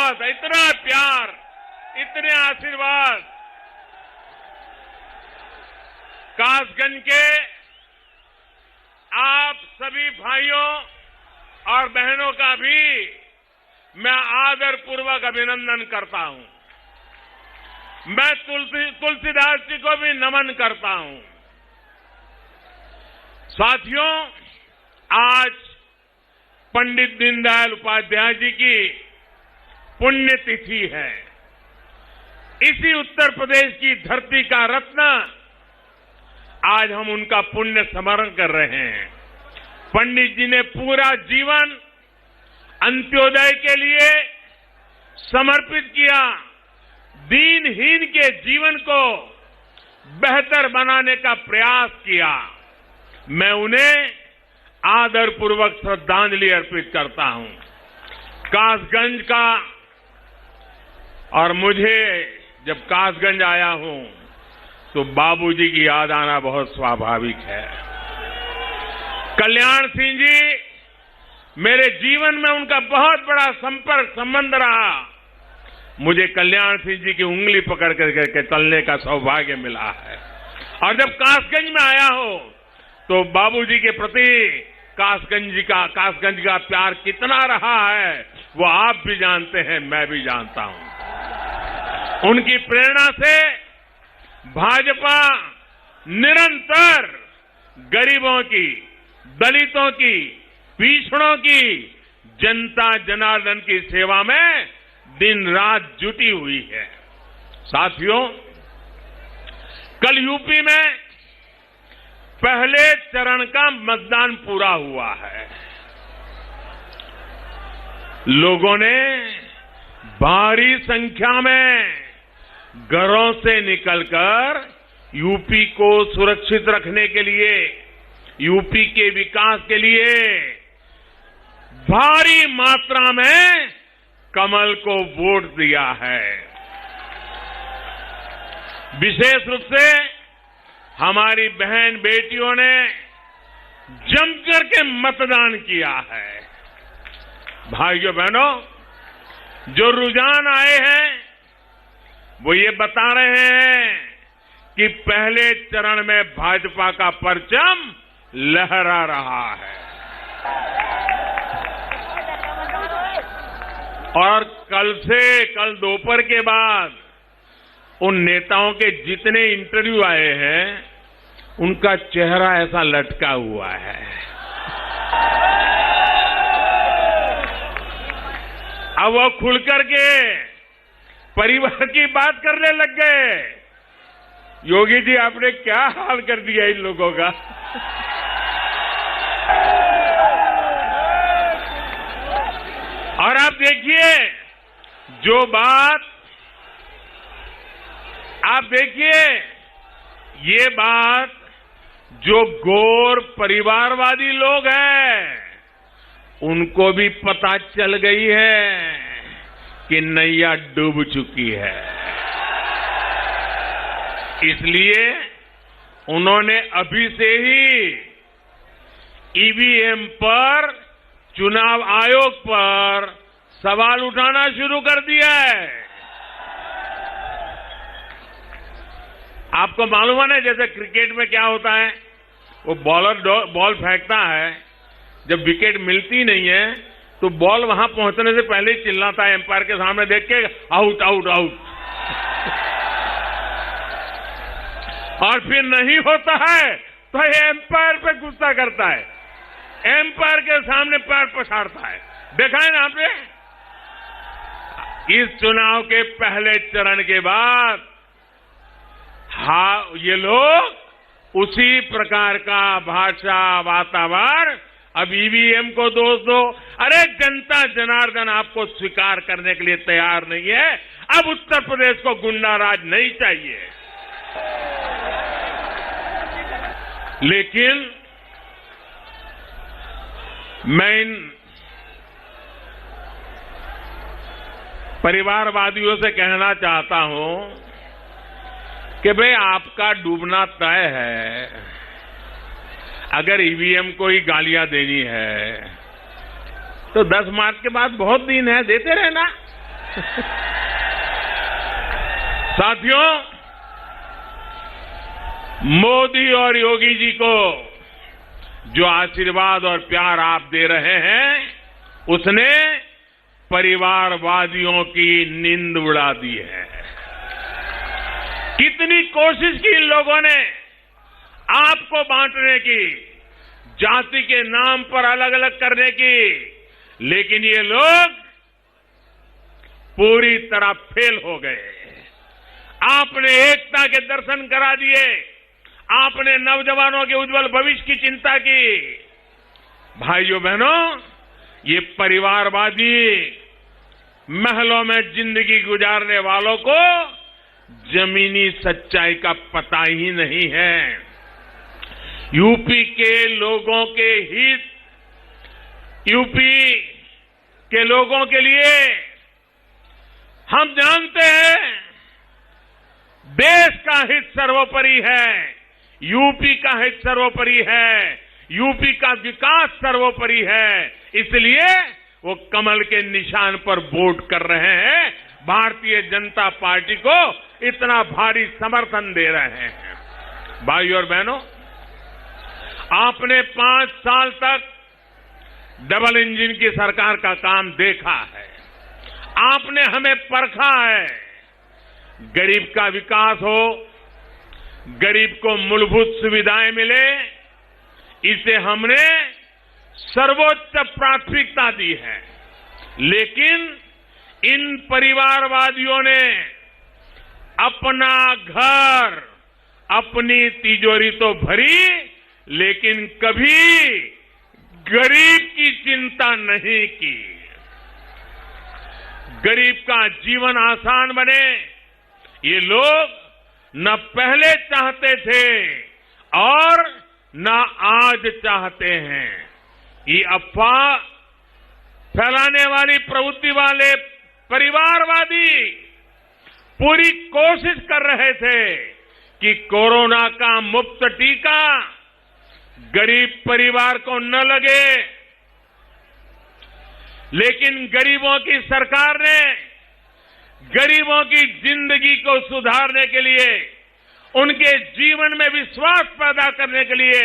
मोहब्बत, इतना प्यार, इतने आशीर्वाद कासगंज के आप सभी भाइयों और बहनों का भी मैं आदरपूर्वक अभिनंदन करता हूं। मैं तुलसीदास जी को भी नमन करता हूं। साथियों, आज पंडित दीनदयाल उपाध्याय जी की पुण्यतिथि है। इसी उत्तर प्रदेश की धरती का रत्न आज हम उनका पुण्य स्मरण कर रहे हैं। पंडित जी ने पूरा जीवन अंत्योदय के लिए समर्पित किया। दीनहीन के जीवन को बेहतर बनाने का प्रयास किया। मैं उन्हें आदरपूर्वक श्रद्धांजलि अर्पित करता हूं। कासगंज का, और मुझे जब कासगंज आया हूं तो बाबूजी की याद आना बहुत स्वाभाविक है। कल्याण सिंह जी, मेरे जीवन में उनका बहुत बड़ा संबंध रहा। मुझे कल्याण सिंह जी की उंगली पकड़ करके चलने का सौभाग्य मिला है। और जब कासगंज में आया हूं तो बाबूजी के प्रति कासगंज का प्यार कितना रहा है वो आप भी जानते हैं, मैं भी जानता हूं। उनकी प्रेरणा से भाजपा निरंतर गरीबों की, दलितों की, पिछड़ों की, जनता जनार्दन की सेवा में दिन रात जुटी हुई है। साथियों, कल यूपी में पहले चरण का मतदान पूरा हुआ है। लोगों ने भारी संख्या में घरों से निकलकर यूपी को सुरक्षित रखने के लिए, यूपी के विकास के लिए भारी मात्रा में कमल को वोट दिया है। विशेष रूप से हमारी बहन बेटियों ने जमकर के मतदान किया है। भाइयों बहनों, जो रुझान आए हैं वो ये बता रहे हैं कि पहले चरण में भाजपा का परचम लहरा रहा है। और कल दोपहर के बाद उन नेताओं के जितने इंटरव्यू आए हैं उनका चेहरा ऐसा लटका हुआ है। अब वो खुलकर के परिवार की बात करने लग गए। योगी जी, आपने क्या हाल कर दिया इन लोगों का। और आप देखिए, ये बात जो गौर परिवारवादी लोग हैं उनको भी पता चल गई है कि नैया डूब चुकी है। इसलिए उन्होंने अभी से ही ईवीएम पर, चुनाव आयोग पर सवाल उठाना शुरू कर दिया है। आपको मालूम है ना, जैसे क्रिकेट में क्या होता है, वो बॉलर बॉल फेंकता है, जब विकेट मिलती नहीं है तो बॉल वहां पहुंचने से पहले ही चिल्लाता है एम्पायर के सामने देख के, आउट आउट आउट। और फिर नहीं होता है तो एम्पायर पे गुस्सा करता है, एम्पायर के सामने पैर पछाड़ता है। देखा है ना आपने। इस चुनाव के पहले चरण के बाद ये लोग उसी प्रकार का भाषा, वातावरण, अब ईवीएम को दोष दो। अरे जनता जनार्दन आपको स्वीकार करने के लिए तैयार नहीं है। अब उत्तर प्रदेश को गुंडा राज नहीं चाहिए। लेकिन मैं इन परिवारवादियों से कहना चाहता हूं कि भाई, आपका डूबना तय है। अगर ईवीएम को ही गालियां देनी है तो 10 मार्च के बाद बहुत दिन है, देते रहना। साथियों, मोदी और योगी जी को जो आशीर्वाद और प्यार आप दे रहे हैं, उसने परिवारवादियों की नींद उड़ा दी है। कितनी कोशिश की इन लोगों ने आपको बांटने की, जाति के नाम पर अलग अलग करने की, लेकिन ये लोग पूरी तरह फेल हो गए। आपने एकता के दर्शन करा दिए, आपने नौजवानों के उज्जवल भविष्य की चिंता की। भाइयों बहनों, ये परिवारवादी महलों में जिंदगी गुजारने वालों को जमीनी सच्चाई का पता ही नहीं है। यूपी के लोगों के हित, यूपी के लोगों के लिए हम जानते हैं देश का हित सर्वोपरि है, यूपी का हित सर्वोपरि है, यूपी का विकास सर्वोपरि है। इसलिए वो कमल के निशान पर वोट कर रहे हैं, भारतीय जनता पार्टी को इतना भारी समर्थन दे रहे हैं। भाइयों और बहनों, आपने 5 साल तक डबल इंजन की सरकार का काम देखा है, आपने हमें परखा है। गरीब का विकास हो, गरीब को मूलभूत सुविधाएं मिले, इसे हमने सर्वोच्च प्राथमिकता दी है। लेकिन इन परिवारवादियों ने अपना घर, अपनी तिजोरी तो भरी, लेकिन कभी गरीब की चिंता नहीं की। गरीब का जीवन आसान बने, ये लोग न पहले चाहते थे और न आज चाहते हैं। ये अफवाह फैलाने वाली प्रवृत्ति वाले परिवारवादी पूरी कोशिश कर रहे थे कि कोरोना का मुफ्त टीका गरीब परिवार को न लगे, लेकिन गरीबों की सरकार ने गरीबों की जिंदगी को सुधारने के लिए, उनके जीवन में विश्वास पैदा करने के लिए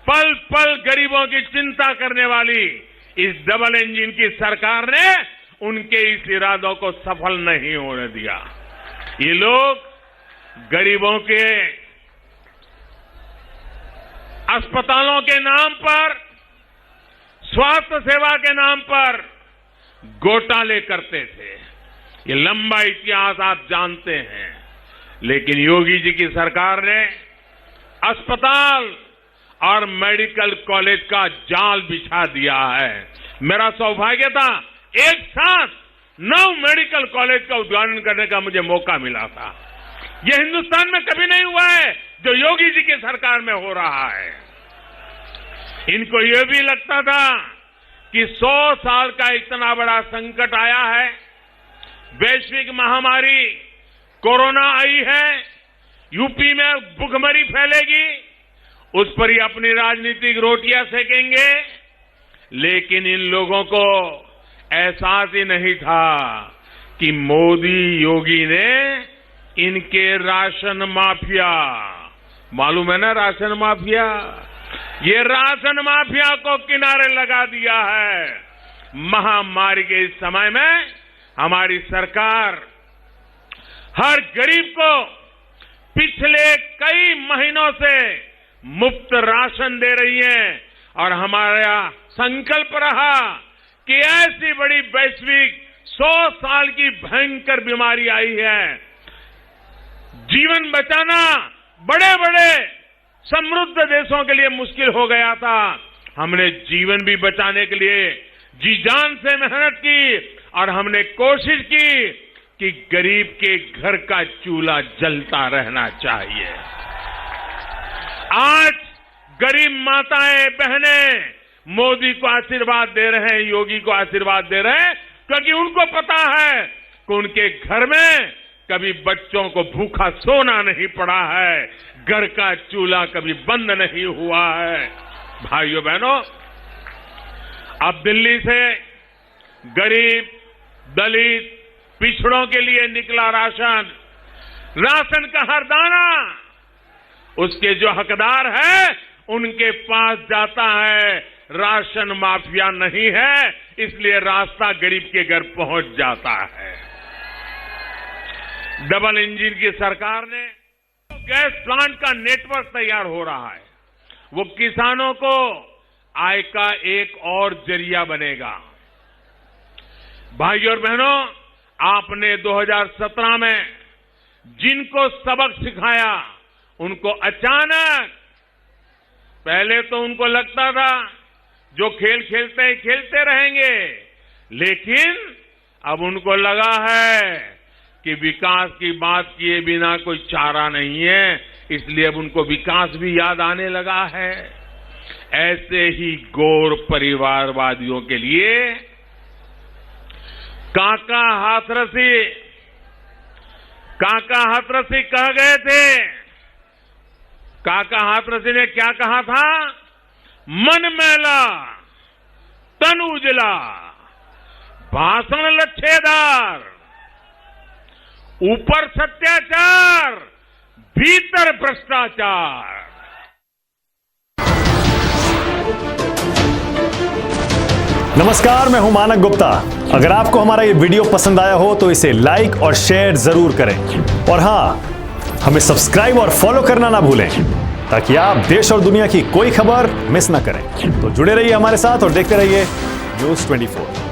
पल पल गरीबों की चिंता करने वाली इस डबल इंजन की सरकार ने उनके इस इरादों को सफल नहीं होने दिया। ये लोग गरीबों के अस्पतालों के नाम पर, स्वास्थ्य सेवा के नाम पर घोटाले करते थे। ये लंबा इतिहास आप जानते हैं। लेकिन योगी जी की सरकार ने अस्पताल और मेडिकल कॉलेज का जाल बिछा दिया है। मेरा सौभाग्य था, एक साथ 9 मेडिकल कॉलेज का उद्घाटन करने का मुझे मौका मिला था। यह हिंदुस्तान में कभी नहीं हुआ है जो योगी जी की सरकार में हो रहा है। इनको यह भी लगता था कि 100 साल का इतना बड़ा संकट आया है, वैश्विक महामारी कोरोना आई है, यूपी में भुखमरी फैलेगी, उस पर ही अपनी राजनीतिक रोटियां सेकेंगे। लेकिन इन लोगों को एहसास ही नहीं था कि मोदी योगी ने इनके राशन माफिया, मालूम है ना राशन माफिया, ये राशन माफिया को किनारे लगा दिया है। महामारी के इस समय में हमारी सरकार हर गरीब को पिछले कई महीनों से मुफ्त राशन दे रही है और हमारा संकल्प रहा कि ऐसी बड़ी वैश्विक 100 साल की भयंकर बीमारी आई है, जीवन बचाना बड़े बड़े समृद्ध देशों के लिए मुश्किल हो गया था। हमने जीवन भी बचाने के लिए जी जान से मेहनत की और हमने कोशिश की कि गरीब के घर का चूल्हा जलता रहना चाहिए। आज गरीब माताएं बहनें मोदी को आशीर्वाद दे रहे हैं, योगी को आशीर्वाद दे रहे हैं, क्योंकि उनको पता है कि उनके घर में कभी बच्चों को भूखा सोना नहीं पड़ा है, घर का चूल्हा कभी बंद नहीं हुआ है। भाइयों बहनों, अब दिल्ली से गरीब, दलित, पिछड़ों के लिए निकला राशन, राशन का हर दाना उसके जो हकदार है उनके पास जाता है। राशन माफिया नहीं है, इसलिए रास्ता गरीब के घर पहुंच जाता है। डबल इंजन की सरकार ने गैस प्लांट का नेटवर्क तैयार हो रहा है, वो किसानों को आय का एक और जरिया बनेगा। भाइयों और बहनों, आपने 2017 में जिनको सबक सिखाया, उनको अचानक, पहले तो उनको लगता था जो खेल खेलते हैं खेलते रहेंगे, लेकिन अब उनको लगा है कि विकास की बात किए बिना कोई चारा नहीं है, इसलिए अब उनको विकास भी याद आने लगा है। ऐसे ही गौर परिवारवादियों के लिए काका हाथरसी कह गए थे। काका हाथरसी ने क्या कहा था? मन मैला तन उजला, भाषण लच्छेदार, ऊपर सत्याचार भीतर भ्रष्टाचार। नमस्कार, मैं हूं मानक गुप्ता। अगर आपको हमारा ये वीडियो पसंद आया हो तो इसे लाइक और शेयर जरूर करें, और हां, हमें सब्सक्राइब और फॉलो करना ना भूलें ताकि आप देश और दुनिया की कोई खबर मिस ना करें। तो जुड़े रहिए हमारे साथ और देखते रहिए न्यूज़ 24।